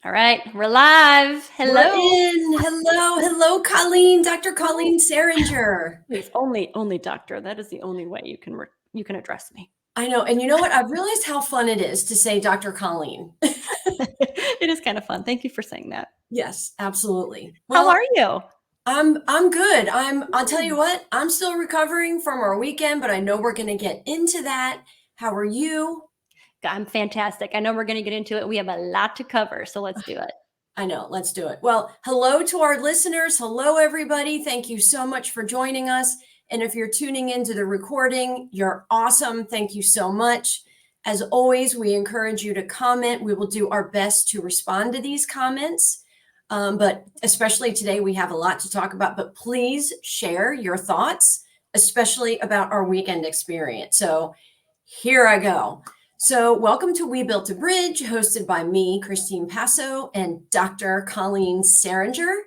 All right, we're live. We're Hello. in. Hello, Colleen, Dr. Colleen Saringer. Please, only doctor. That is the only way you can address me. I know, and you know what? I've realized how fun it is to say Dr. Colleen. It is kind of fun. Thank you for saying that. Yes, absolutely. How Well, are you? I'm good. I'll tell you what, I'm still recovering from our weekend, but I know we're going to get into that. How are you? I'm fantastic. I know we're going to get into it. We have a lot to cover, so let's do it. I know, let's do it. Well, hello to our listeners. Hello, everybody. Thank you so much for joining us. And if you're tuning into the recording, you're awesome. Thank you so much. As always, we encourage you to comment. We will do our best to respond to these comments. But especially today, we have a lot to talk about. But please share your thoughts, especially about our weekend experience. So here I go. So, welcome to We Built a Bridge, hosted by me, Christine Passo, and Dr. Colleen Saringer.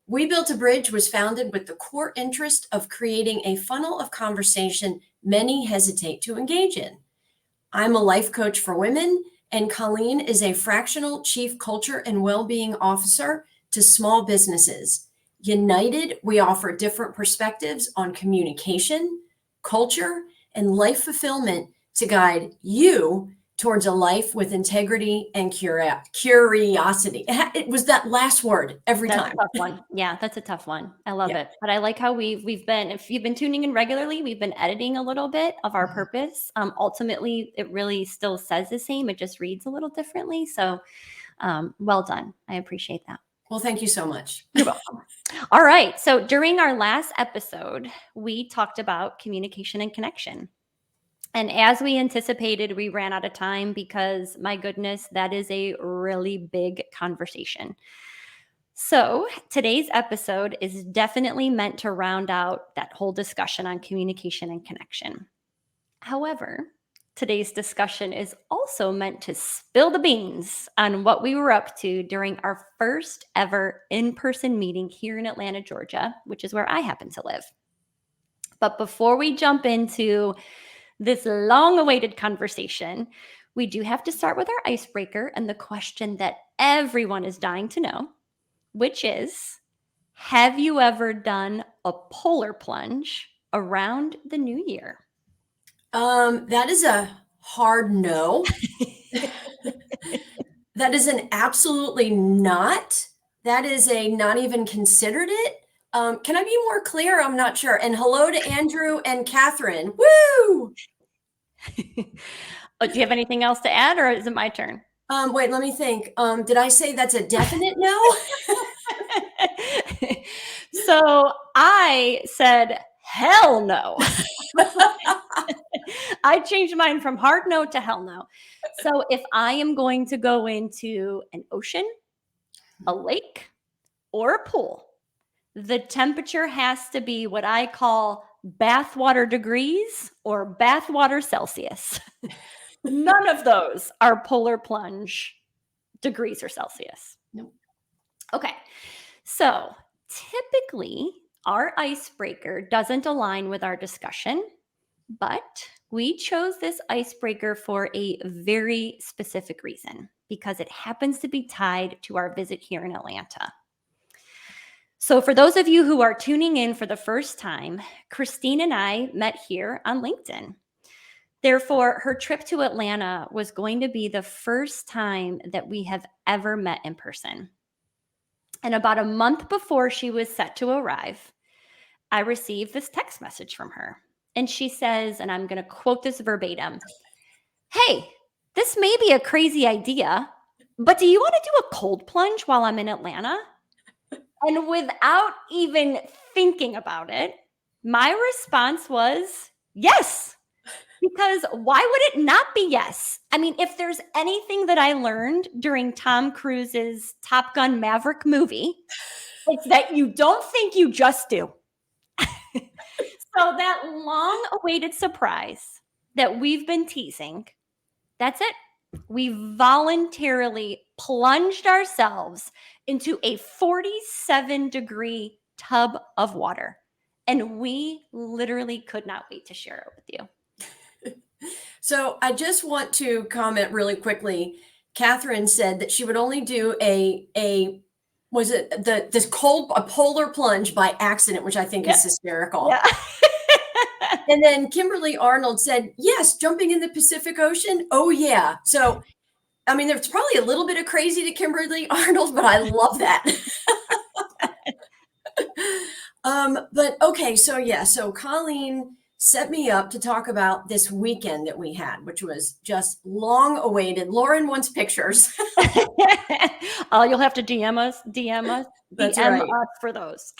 We Built a Bridge was founded with the core interest of creating a funnel of conversation many hesitate to engage in. I'm a life coach for women, and Colleen is a fractional chief culture and well-being officer to small businesses. United, we offer different perspectives on communication, culture, and life fulfillment to guide you towards a life with integrity and curiosity. It was that last word every That's time. a tough one. Yeah, that's a tough one. I love it. But I like how we've been, if you've been tuning in regularly, we've been editing a little bit of our purpose. Ultimately, it really still says the same. It just reads a little differently. So well done. I appreciate that. Well, thank you so much. You're welcome. All right. So during our last episode, we talked about communication and connection. And as we anticipated, we ran out of time because, my goodness, that is a really big conversation. So today's episode is definitely meant to round out that whole discussion on communication and connection. However, today's discussion is also meant to spill the beans on what we were up to during our first ever in-person meeting here in Atlanta, Georgia, which is where I happen to live. But before we jump into this long-awaited conversation, we do have to start with our icebreaker and the question that everyone is dying to know, which is, have you ever done a polar plunge around the new year? That is a hard no. That is an absolutely not. That is a not even considered it. Can I be more clear? I'm not sure. And hello to Andrew and Catherine. Woo! Do you have anything else to add, or is it my turn? Wait, let me think. Did I say that's a definite no? So I said, hell no. I changed mine from hard no to hell no. So if I am going to go into an ocean, a lake, or a pool, the temperature has to be what I call bathwater degrees or bathwater Celsius. None of those are polar plunge degrees or Celsius. Nope. Okay. So typically, our icebreaker doesn't align with our discussion, but we chose this icebreaker for a very specific reason because it happens to be tied to our visit here in Atlanta. So, for those of you who are tuning in for the first time, Christine and I met here on LinkedIn. Therefore, her trip to Atlanta was going to be the first time that we have ever met in person. And about a month before she was set to arrive, I received this text message from her. And she says, and I'm going to quote this verbatim, "Hey, this may be a crazy idea, but do you want to do a cold plunge while I'm in Atlanta?" And without even thinking about it, my response was yes. Because why would it not be yes? I mean, if there's anything that I learned during Tom Cruise's Top Gun Maverick movie, it's that you don't think, you just do. So that long-awaited surprise that we've been teasing, that's it. We voluntarily plunged ourselves into a 47-degree tub of water. And we literally could not wait to share it with you. So I just want to comment really quickly. Catherine said that she would only do was it a polar plunge by accident, which I think is hysterical. Yeah. And then Kimberly Arnold said, yes, jumping in the Pacific Ocean. Oh yeah. So, I mean, there's probably a little bit of crazy to Kimberly Arnold, but I love that. But okay. So Colleen set me up to talk about this weekend that we had, which was just long awaited. Lauren wants pictures. You'll have to DM us. That's DM right. us for those.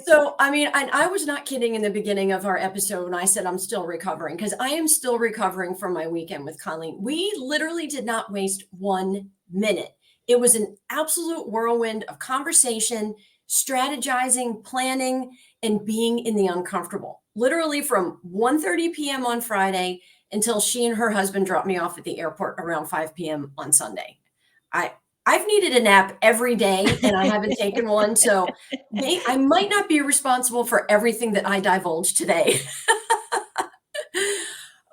So, I mean, I was not kidding in the beginning of our episode when I said I'm still recovering, because I am still recovering from my weekend with Colleen. We literally did not waste 1 minute. It was an absolute whirlwind of conversation, strategizing, planning, and being in the uncomfortable. Literally from 1:30 p.m. on Friday until she and her husband dropped me off at the airport around 5 p.m. on Sunday. I've needed a nap every day and I haven't taken one. So I might not be responsible for everything that I divulge today.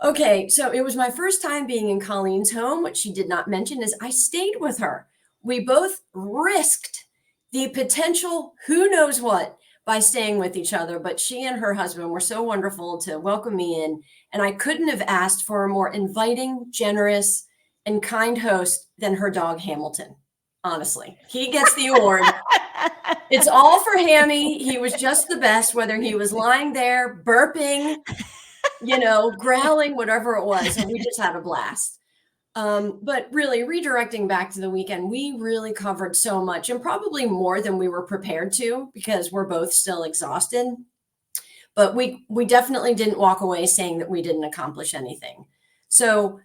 Okay, so it was my first time being in Colleen's home. What she did not mention is I stayed with her. We both risked the potential who knows what by staying with each other, but she and her husband were so wonderful to welcome me in, and I couldn't have asked for a more inviting, generous, and kind host than her dog Hamilton. Honestly, he gets the award. It's all for Hammy. He was just the best, whether he was lying there burping, growling, whatever it was. And we just had a blast. But really, redirecting back to the weekend, we really covered so much, and probably more than we were prepared to, because we're both still exhausted. But we definitely didn't walk away saying that we didn't accomplish anything. So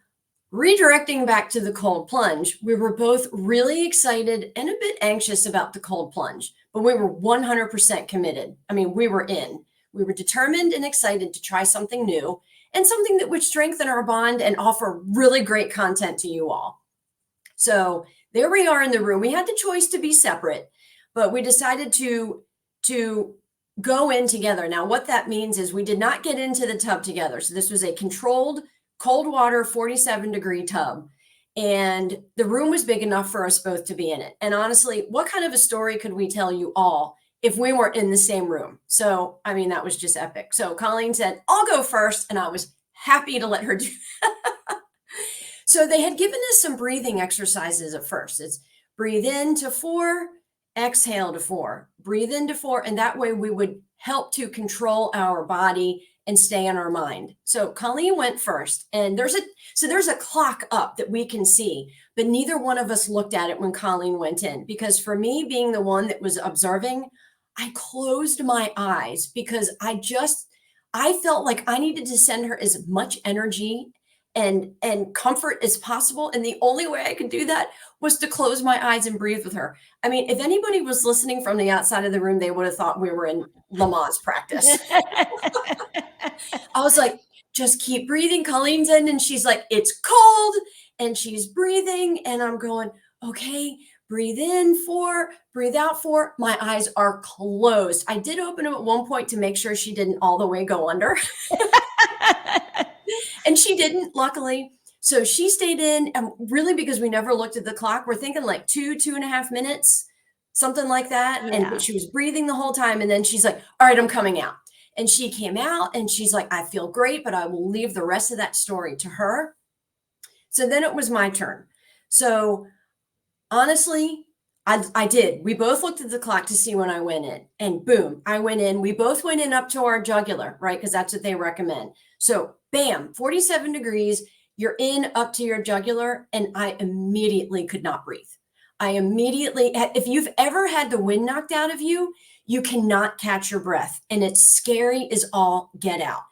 redirecting back to the cold plunge, we were both really excited and a bit anxious about the cold plunge, but we were 100% committed. I mean, we were in. We were determined and excited to try something new and something that would strengthen our bond and offer really great content to you all. So there we are in the room. We had the choice to be separate, but we decided to go in together. Now, what that means is we did not get into the tub together. So this was a controlled cold water, 47-degree tub. And the room was big enough for us both to be in it. And honestly, what kind of a story could we tell you all if we weren't in the same room? So, I mean, that was just epic. So Colleen said, I'll go first. And I was happy to let her do that. So they had given us some breathing exercises at first. It's breathe in to 4, exhale to 4, breathe into 4. And that way we would help to control our body and stay in our mind. So Colleen went first, and there's a clock up that we can see, but neither one of us looked at it when Colleen went in, because for me, being the one that was observing, I closed my eyes because I felt like I needed to send her as much energy and comfort as possible. And the only way I could do that was to close my eyes and breathe with her. I mean, if anybody was listening from the outside of the room, they would have thought we were in Lamaze practice. I was like, just keep breathing. Colleen's in and she's like, it's cold. And she's breathing. And I'm going, okay, breathe in 4, breathe out 4. My eyes are closed. I did open them at one point to make sure she didn't all the way go under. And she didn't, luckily. So she stayed in, and really, because we never looked at the clock, we're thinking like 2.5 minutes, something like that. Yeah. And she was breathing the whole time. And then she's like, all right, I'm coming out. And she came out and she's like, I feel great, but I will leave the rest of that story to her. So then it was my turn. So honestly, I did. We both looked at the clock to see when I went in, and boom, I went in. We both went in up to our jugular, right? Because that's what they recommend. So bam, 47 degrees, you're in up to your jugular, and I immediately could not breathe. If you've ever had the wind knocked out of you, you cannot catch your breath, and it's scary as all get out.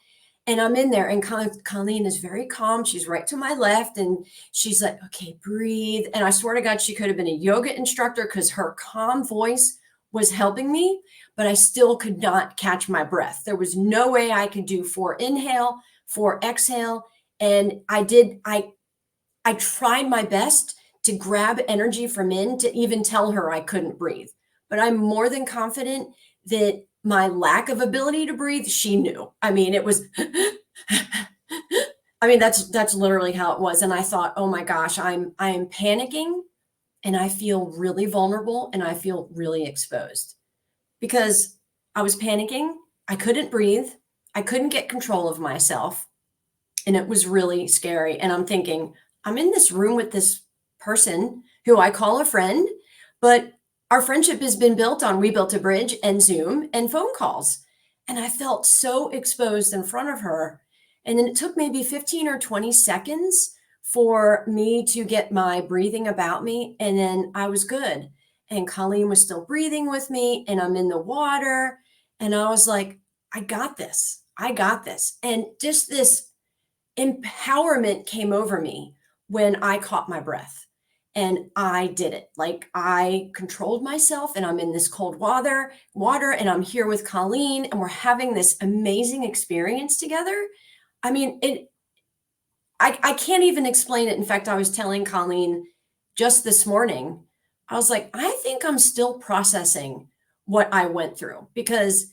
And I'm in there, and Colleen is very calm. She's right to my left, and she's like, okay, breathe. And I swear to God, she could have been a yoga instructor, because her calm voice was helping me, but I still could not catch my breath. There was no way I could do 4 inhale, 4 exhale. And I tried my best to grab energy from in to even tell her I couldn't breathe. But I'm more than confident that my lack of ability to breathe, she knew. I mean, it was, I mean, that's literally how it was. And I thought, oh my gosh, I'm panicking and I feel really vulnerable and I feel really exposed because I was panicking. I couldn't breathe. I couldn't get control of myself. And it was really scary. And I'm thinking, I'm in this room with this person who I call a friend, but our friendship has been built on we built a bridge and Zoom and phone calls. And I felt so exposed in front of her. And then it took maybe 15 or 20 seconds for me to get my breathing about me. And then I was good. And Colleen was still breathing with me, and I'm in the water. And I was like, I got this. I got this. And just this empowerment came over me when I caught my breath and I did it. Like I controlled myself and I'm in this cold water and I'm here with Colleen and we're having this amazing experience together. I mean, I can't even explain it. In fact, I was telling Colleen just this morning, I was like, I think I'm still processing what I went through because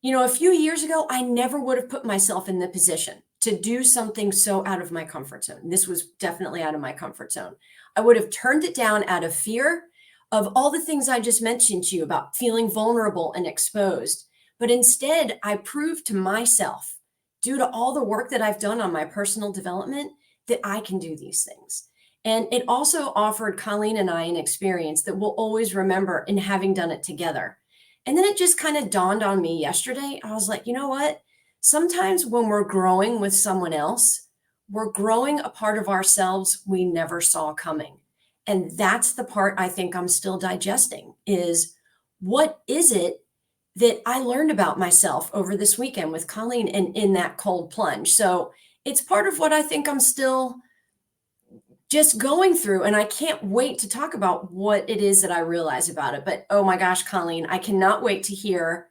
a few years ago, I never would have put myself in the position to do something so out of my comfort zone. This was definitely out of my comfort zone. I would have turned it down out of fear of all the things I just mentioned to you about feeling vulnerable and exposed. But instead, I proved to myself, due to all the work that I've done on my personal development, that I can do these things. And it also offered Colleen and I an experience that we'll always remember in having done it together. And then it just kind of dawned on me yesterday. I was like, you know what? Sometimes when we're growing with someone else, we're growing a part of ourselves we never saw coming. And that's the part I think I'm still digesting is what is it that I learned about myself over this weekend with Colleen and in that cold plunge. So it's part of what I think I'm still just going through, and I can't wait to talk about what it is that I realize about it. But oh my gosh, Colleen, I cannot wait to hear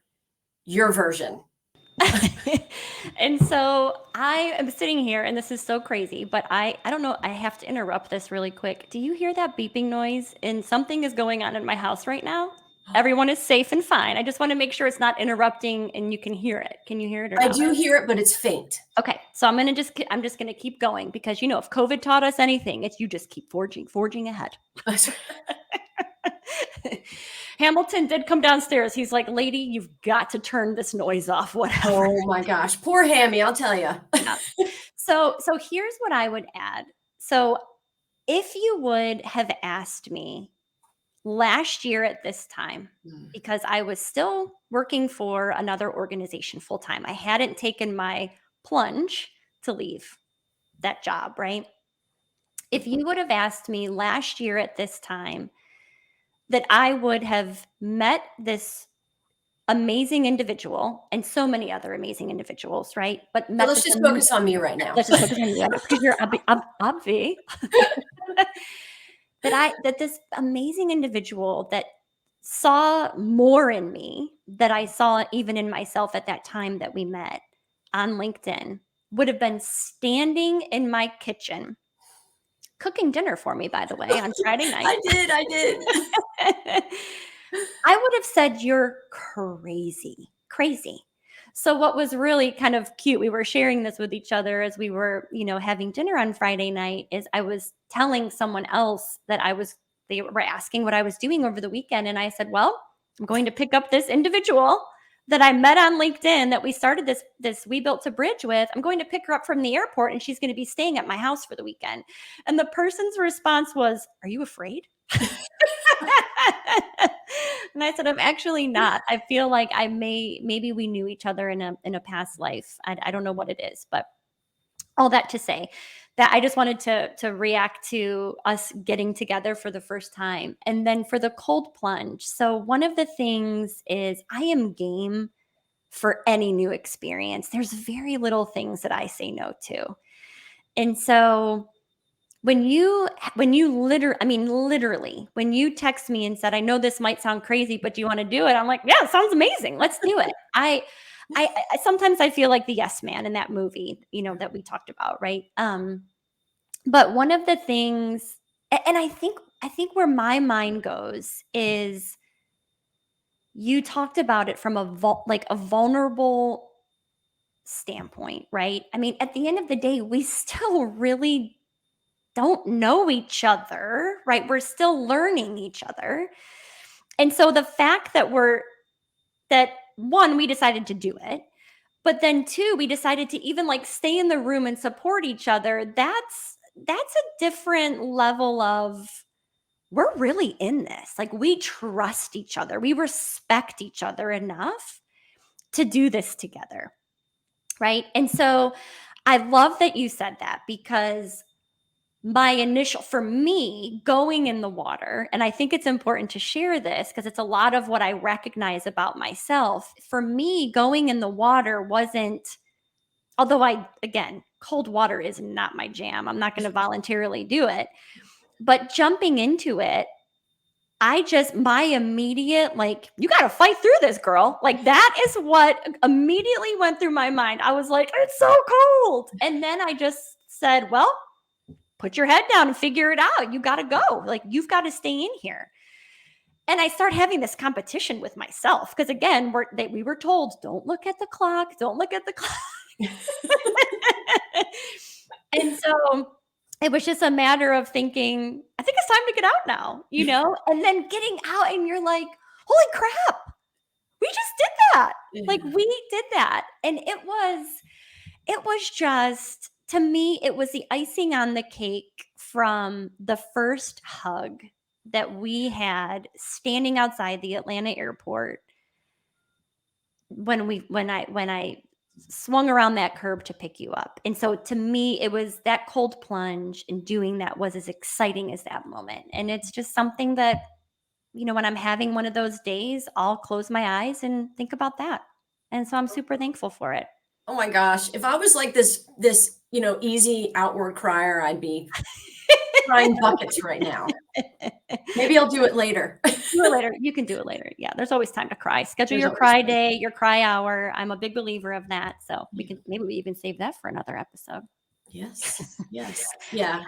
your version. And so I am sitting here, and this is so crazy, but I don't know. I have to interrupt this really quick. Do you hear that beeping noise? And something is going on in my house right now. Everyone is safe and fine. I just want to make sure it's not interrupting and you can hear it. Can you hear it or I no? do hear it, but it's faint. Okay, so I'm just gonna keep going because if COVID taught us anything, it's you just keep forging ahead. Hamilton did come downstairs. He's like, "Lady, you've got to turn this noise off." Whatever. Oh my gosh, poor Hammy, I'll tell you. Yeah. So here's what I would add. So if you would have asked me last year at this time, because I was still working for another organization full time, I hadn't taken my plunge to leave that job, right? If you would have asked me last year at this time that I would have met this amazing individual and so many other amazing individuals, right? But So met let's this just focus on me right now. let's just focus on you because you're obvi. that this amazing individual that saw more in me that I saw even in myself at that time that we met on LinkedIn would have been standing in my kitchen cooking dinner for me, by the way, on Friday night. I did. I would have said, "You're crazy, crazy." So what was really kind of cute, we were sharing this with each other as we were, having dinner on Friday night, is I was telling someone else that they were asking what I was doing over the weekend. And I said, well, I'm going to pick up this individual that I met on LinkedIn that we started this We Built a Bridge with. I'm going to pick her up from the airport and she's going to be staying at my house for the weekend. And the person's response was, "Are you afraid?" And I said, "I'm actually not. I feel like maybe we knew each other in a past life. I don't know what it is, but all that to say that I just wanted to react to us getting together for the first time. And then for the cold plunge. So one of the things is I am game for any new experience. There's very little things that I say no to. And so when you literally, when you text me and said, "I know this might sound crazy, but do you want to do it?" I'm like, "Yeah, it sounds amazing. Let's do it." I sometimes I feel like the yes man in that movie, that we talked about, right? But one of the things, and I think where my mind goes is you talked about it from like a vulnerable standpoint, right? I mean, at the end of the day, we still really don't know each other, right? We're still learning each other. And so the fact that one, we decided to do it, but then two, we decided to even like stay in the room and support each other. That's a different level of, we're really in this. Like, we trust each other. We respect each other enough to do this together. Right. And so I love that you said that, because for me, going in the water, and I think it's important to share this because it's a lot of what I recognize about myself. For me, going in the water wasn't, although again, cold water is not my jam. I'm not going to voluntarily do it. But jumping into it, my immediate, like, you got to fight through this, girl. Like, that is what immediately went through my mind. I was like, it's so cold. And then I just said, well, put your head down and figure it out. You got to go. Like, you've got to stay in here. And I start having this competition with myself. Because again, we were told, don't look at the clock. Don't look at the clock. And so it was just a matter of thinking, I think it's time to get out now, and then getting out and you're like, holy crap, we just did that. Yeah. Like, we did that. And it was just, to me, it was the icing on the cake from the first hug that we had standing outside the Atlanta airport when I swung around that curb to pick you up. And so to me, it was that cold plunge, and doing that was as exciting as that moment. And it's just something that, when I'm having one of those days, I'll close my eyes and think about that. And so I'm super thankful for it. Oh my gosh. If I was like this, easy outward crier, I'd be crying buckets right now. Maybe I'll do it later. Do it later. You can do it later. Yeah, there's always time to cry. Schedule There's your always cry time. day, your cry hour. I'm a big believer of that. So maybe we even save that for another episode. Yes. Yes. Yeah.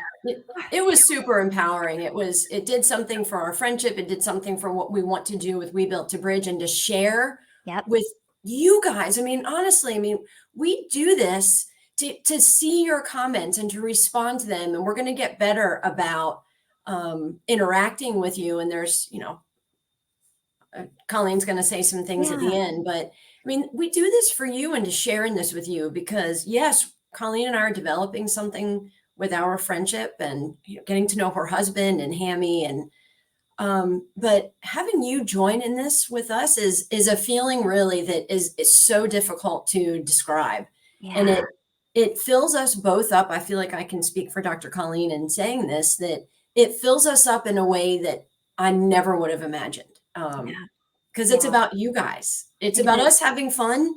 It was super empowering. It did something for our friendship. It did something for what we want to do with We Built to Bridge, and to share Yep. with you guys. I mean, honestly, we do this to see your comments and to respond to them. And we're going to get better about interacting with you. And there's, Colleen's going to say some things at the end, but I mean, we do this for you and to share in this with you, because yes, Colleen and I are developing something with our friendship, and getting to know her husband and Hammy, and but having you join in this with us is a feeling really that is so difficult to describe. Yeah. And it fills us both up. I feel like I can speak for Dr. Colleen in saying this, that it fills us up in a way that I never would have imagined. Because it's about you guys. It's about us having fun,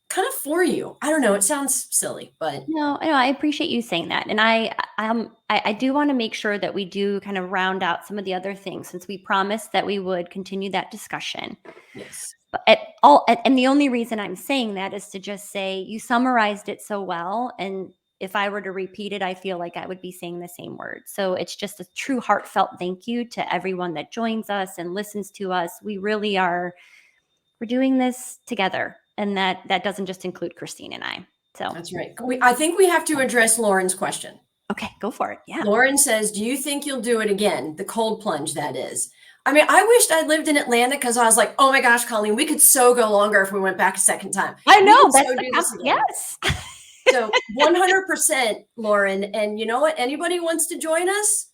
kind of for you. I don't know. It sounds silly, but no, I appreciate you saying that. And I do want to make sure that we do kind of round out some of the other things, since we promised that we would continue that discussion. yes. But and the only reason I'm saying that is to just say you summarized it so well. And if I were to repeat it, I feel like I would be saying the same words. So it's just a true heartfelt thank you to everyone that joins us and listens to us. We really we're doing this together. And that doesn't just include Christine and I. So That's right. I think we have to address Lauren's question. Okay, go for it. Yeah. Lauren says, do you think you'll do it again? The cold plunge, that is. I mean, I wished I'd lived in Atlanta, because I was like, oh my gosh, Colleen, we could so go longer if we went back a second time. I know. Yes. So 100%, Lauren. And you know what? Anybody wants to join us?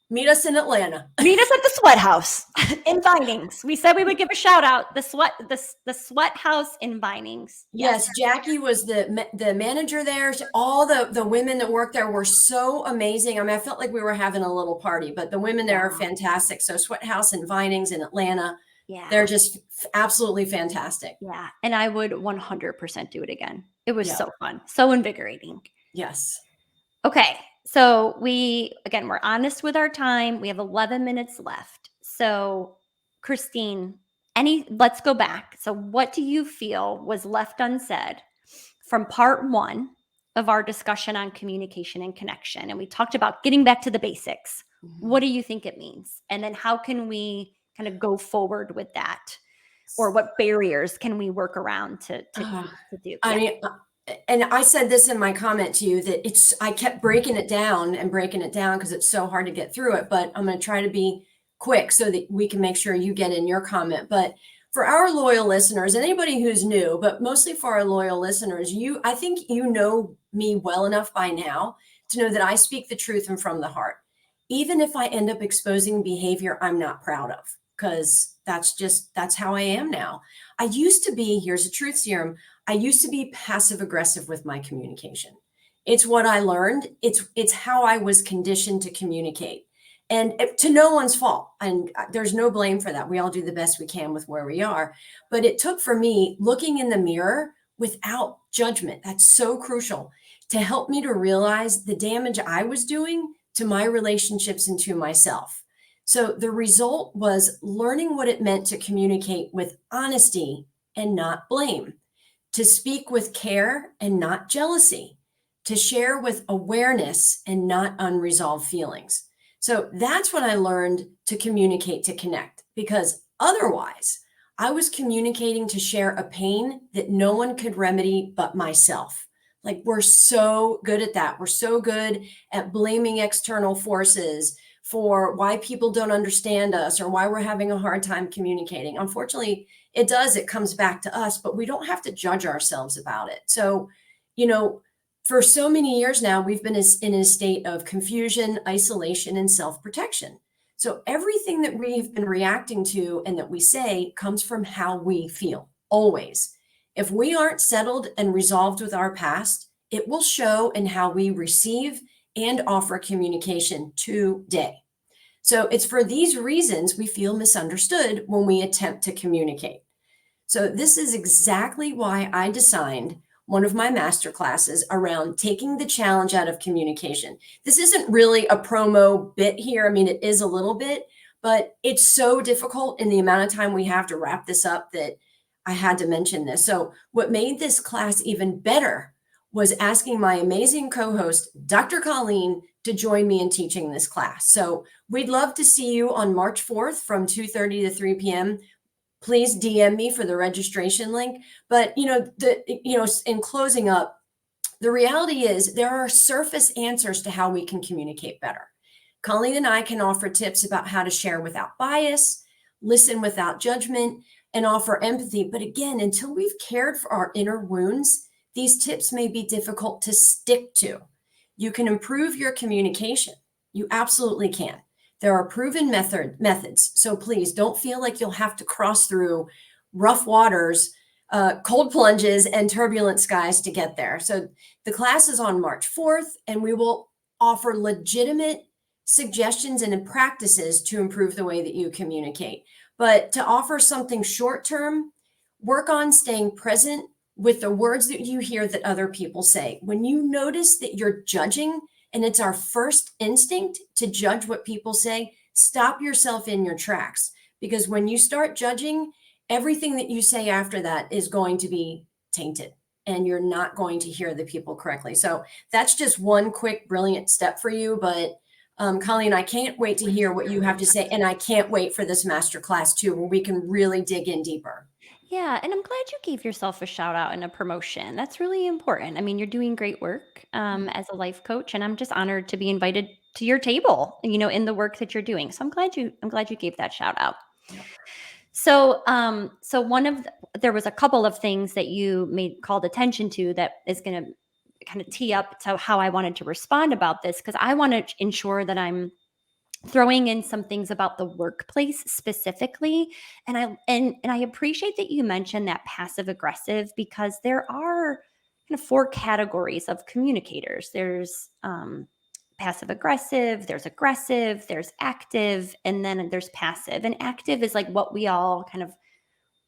Meet us in Atlanta. Meet us at the Sweat House in Vinings. We said we would give a shout out. The Sweat House in Vinings. Yes, Jackie was the manager there. All the women that work there were so amazing. I mean, I felt like we were having a little party, but the women there are fantastic. So Sweat House in Vinings in Atlanta, they're just absolutely fantastic. Yeah, and I would 100% do it again. It was so fun, so invigorating. Yes. Okay. So we're honest with our time. We have 11 minutes left. So Christine, let's go back. So what do you feel was left unsaid from part 1 of our discussion on communication and connection? And we talked about getting back to the basics. Mm-hmm. What do you think it means? And then how can we kind of go forward with that? or what barriers can we work around to Uh, do? I Yeah. mean, and I said this in my comment to you that I kept breaking it down because it's so hard to get through it, but I'm going to try to be quick so that we can make sure you get in your comment. But for our loyal listeners, and anybody who's new, but mostly for our loyal listeners, I think you know me well enough by now to know that I speak the truth and from the heart, even if I end up exposing behavior I'm not proud of, because that's how I am now. I used to be, here's a truth serum, I used to be passive aggressive with my communication. It's what I learned. It's how I was conditioned to communicate. And to no one's fault. And there's no blame for that. We all do the best we can with where we are. But it took for me looking in the mirror without judgment. That's so crucial to help me to realize the damage I was doing to my relationships and to myself. So the result was learning what it meant to communicate with honesty and not blame, to speak with care and not jealousy, to share with awareness and not unresolved feelings. So that's when I learned to communicate to connect, because otherwise I was communicating to share a pain that no one could remedy but myself. Like, we're so good at that. We're so good at blaming external forces for why people don't understand us or why we're having a hard time communicating. Unfortunately, it comes back to us, but we don't have to judge ourselves about it. So, for so many years now, we've been in a state of confusion, isolation, and self-protection. So everything that we have been reacting to and that we say comes from how we feel, always. If we aren't settled and resolved with our past, it will show in how we receive and offer communication today. So it's for these reasons we feel misunderstood when we attempt to communicate. So this is exactly why I designed one of my master classes around taking the challenge out of communication. This isn't really a promo bit here. I mean, it is a little bit, but it's so difficult in the amount of time we have to wrap this up that I had to mention this. So what made this class even better was asking my amazing co-host, Dr. Colleen, to join me in teaching this class. So we'd love to see you on March 4th from 2:30 to 3 p.m. Please DM me for the registration link. But in closing up, the reality is there are surface answers to how we can communicate better. Colleen and I can offer tips about how to share without bias, listen without judgment, and offer empathy. But again, until we've cared for our inner wounds, these tips may be difficult to stick to. You can improve your communication. You absolutely can. There are proven methods. So please don't feel like you'll have to cross through rough waters, cold plunges, and turbulent skies to get there. So the class is on March 4th, and we will offer legitimate suggestions and practices to improve the way that you communicate. But to offer something short term, work on staying present with the words that you hear that other people say. When you notice that you're judging, and it's our first instinct to judge what people say, stop yourself in your tracks. Because when you start judging, everything that you say after that is going to be tainted, and you're not going to hear the people correctly. So that's just one quick, brilliant step for you. But Colleen, I can't wait to hear what you have to say. And I can't wait for this masterclass too, where we can really dig in deeper. Yeah, and I'm glad you gave yourself a shout out and a promotion. That's really important. I mean, you're doing great work as a life coach, and I'm just honored to be invited to your table, in the work that you're doing. So I'm glad you gave that shout out. Yep. So, there was a couple of things that you called attention to that is going to kind of tee up to how I wanted to respond about this, because I want to ensure that I'm throwing in some things about the workplace specifically. And I appreciate that you mentioned that passive aggressive, because there are kind of four categories of communicators. There's passive aggressive, there's active, and then there's passive. And active is like what we all kind of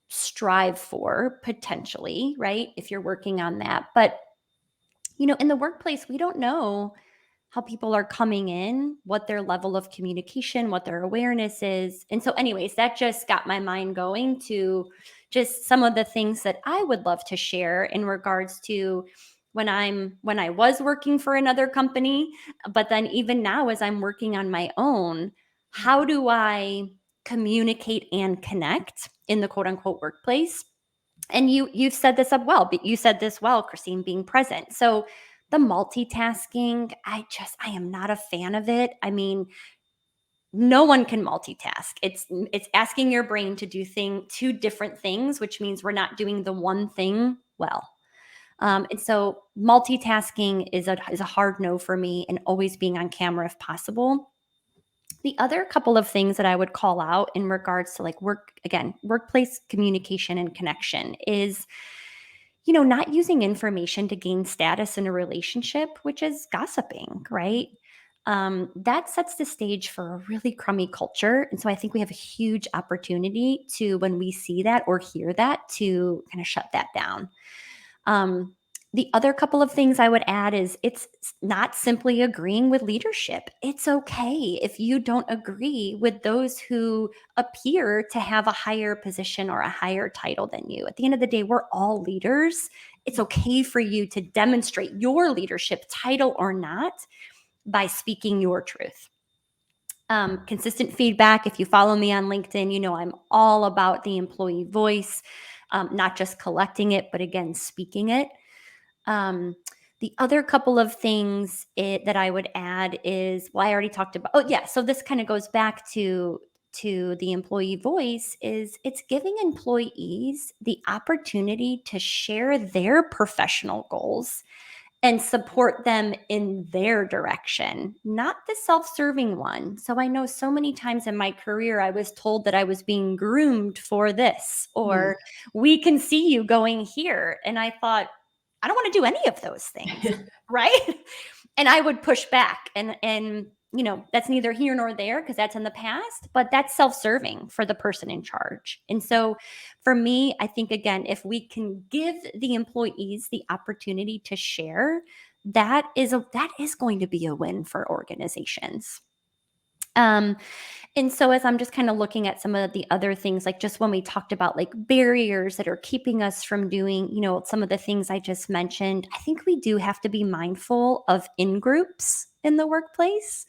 strive for potentially, right? If you're working on that. But in the workplace, we don't know how people are coming in, what their level of communication, what their awareness is. And so, anyways, that just got my mind going to just some of the things that I would love to share in regards to when I was working for another company, but then even now as I'm working on my own, how do I communicate and connect in the quote unquote workplace. And you've said this up well, but you said this well, Christine, being present. So the multitasking, I am not a fan of it. I mean, no one can multitask. It's asking your brain to do two different things, which means we're not doing the one thing well. And so multitasking is a hard no for me, and always being on camera if possible. The other couple of things that I would call out in regards to like workplace communication and connection is, not using information to gain status in a relationship, which is gossiping, right? That sets the stage for a really crummy culture. And so I think we have a huge opportunity to, when we see that or hear that, to kind of shut that down. The other couple of things I would add is it's not simply agreeing with leadership. It's okay if you don't agree with those who appear to have a higher position or a higher title than you. At the end of the day, we're all leaders. It's okay for you to demonstrate your leadership, title or not, by speaking your truth. Consistent feedback. If you follow me on LinkedIn, I'm all about the employee voice, not just collecting it, but again, speaking it. The other couple of things that I would add is, I already talked about, so this kind of goes back to the employee voice, is it's giving employees the opportunity to share their professional goals and support them in their direction, not the self-serving one. So I know so many times in my career, I was told that I was being groomed for this, or we can see you going here. And I thought, I don't want to do any of those things, right? And I would push back, and that's neither here nor there, because that's in the past, but that's self-serving for the person in charge. And so for me, I think, again, if we can give the employees the opportunity to share, that is going to be a win for organizations. And so as I'm just kind of looking at some of the other things, like just when we talked about like barriers that are keeping us from doing, some of the things I just mentioned, I think we do have to be mindful of in-groups in the workplace,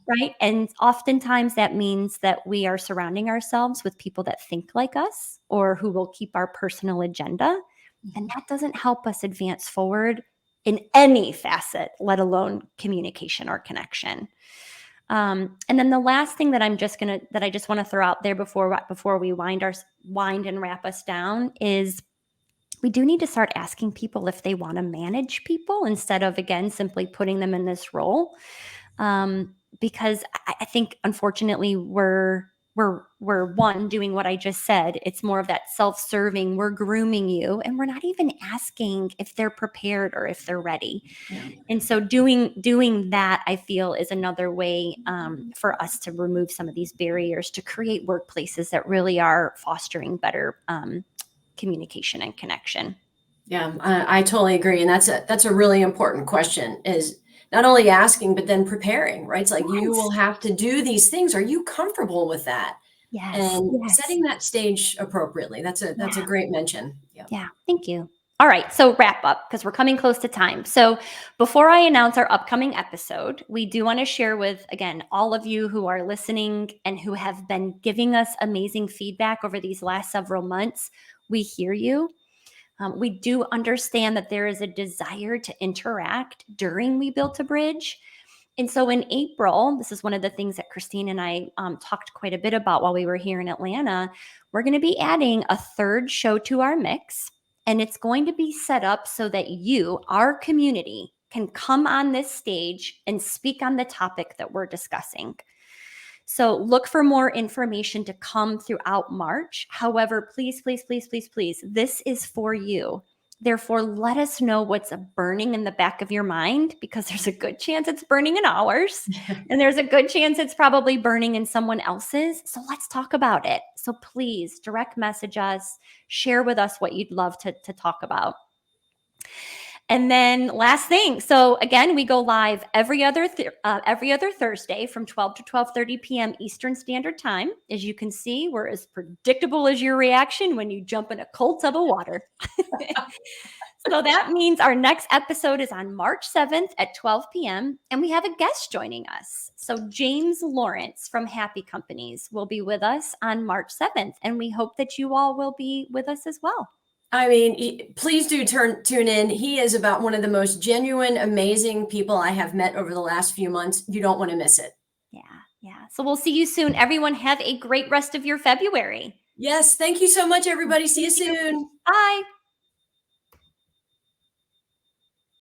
right? And oftentimes that means that we are surrounding ourselves with people that think like us or who will keep our personal agenda. And that doesn't help us advance forward in any facet, let alone communication or connection. And then the last thing that I just want to throw out there before we wind and wrap us down is, we do need to start asking people if they want to manage people instead of, again, simply putting them in this role. Because I think, unfortunately, we're one, doing what I just said. It's more of that self-serving. We're grooming you, and we're not even asking if they're prepared or if they're ready. Yeah. And so doing that, I feel, is another way for us to remove some of these barriers to create workplaces that really are fostering better communication and connection. Yeah, I totally agree. And that's a really important question, is not only asking, but then preparing, right? It's like, you will have to do these things. Are you comfortable with that? Yes. And setting that stage appropriately. That's a great mention. Yeah. Thank you. All right. So wrap up, because we're coming close to time. So before I announce our upcoming episode, we do want to share with, again, all of you who are listening and who have been giving us amazing feedback over these last several months. We hear you. We do understand that there is a desire to interact during We Built a Bridge. And so in April, this is one of the things that Christine and I talked quite a bit about while we were here in Atlanta. We're going to be adding a third show to our mix, and it's going to be set up so that you, our community, can come on this stage and speak on the topic that we're discussing. So look for more information to come throughout March. However, please, please, please, please, please, this is for you. Therefore, let us know what's burning in the back of your mind, because there's a good chance it's burning in ours, and there's a good chance it's probably burning in someone else's. So let's talk about it. So please direct message us, share with us what you'd love to talk about. And then last thing. So again, we go live every other Thursday from 12 to 12:30 p.m. Eastern Standard Time. As you can see, we're as predictable as your reaction when you jump in a cold tub of water. So that means our next episode is on March 7th at 12 p.m. And we have a guest joining us. So James Lawrence from Happy Companies will be with us on March 7th. And we hope that you all will be with us as well. I mean, please do tune in. He is about one of the most genuine, amazing people I have met over the last few months. You don't want to miss it. Yeah. So we'll see you soon. Everyone have a great rest of your February. Yes. Thank you so much, everybody. See you soon. Bye.